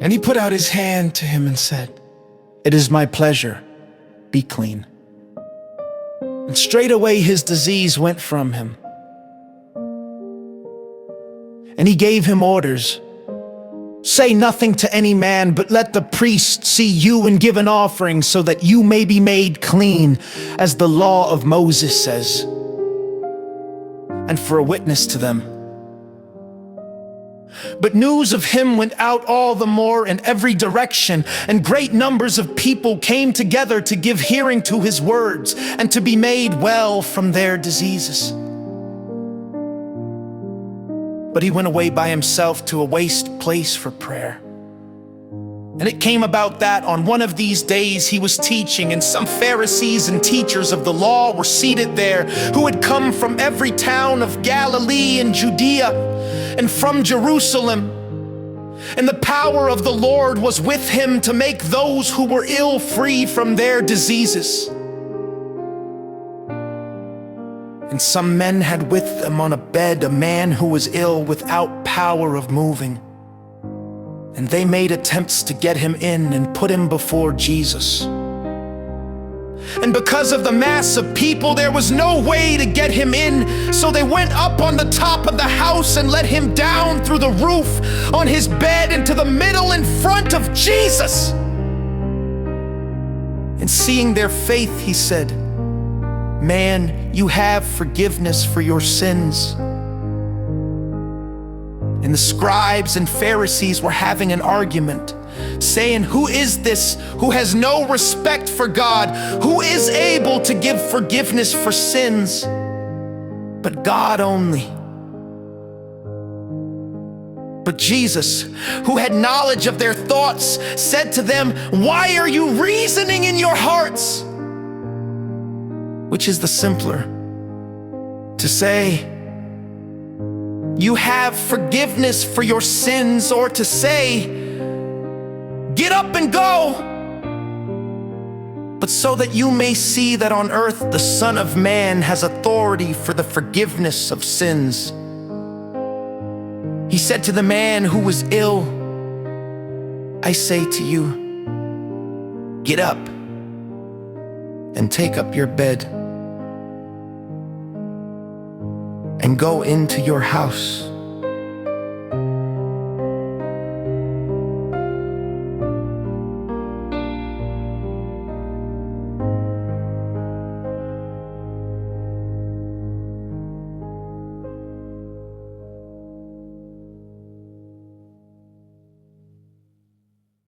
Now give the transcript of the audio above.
And he put out his hand to him and said, "It is my pleasure, be clean." And straightway his disease went from him. And he gave him orders, "Say nothing to any man, but let the priest see you and give an offering, so that you may be made clean, as the law of Moses says, and for a witness to them." But news of him went out all the more in every direction, and great numbers of people came together to give hearing to his words and to be made well from their diseases. But he went away by himself to a waste place for prayer. And it came about that on one of these days he was teaching, and some Pharisees and teachers of the law were seated there, who had come from every town of Galilee and Judea and from Jerusalem. And the power of the Lord was with him to make those who were ill free from their diseases. And some men had with them on a bed a man who was ill without power of moving. And they made attempts to get him in and put him before Jesus. And because of the mass of people, there was no way to get him in. So they went up on the top of the house and let him down through the roof on his bed into the middle in front of Jesus. And seeing their faith, he said, "Man, you have forgiveness for your sins." And the scribes and Pharisees were having an argument, saying, "Who is this who has no respect for God? Who is able to give forgiveness for sins but God only?" But Jesus, who had knowledge of their thoughts, said to them, "Why are you reasoning in your hearts? Which is the simpler, to say, 'You have forgiveness for your sins,' or to say, 'Get up and go'? But so that you may see that on earth the Son of Man has authority for the forgiveness of sins." He said to the man who was ill, "I say to you, get up and take up your bed and go into your house."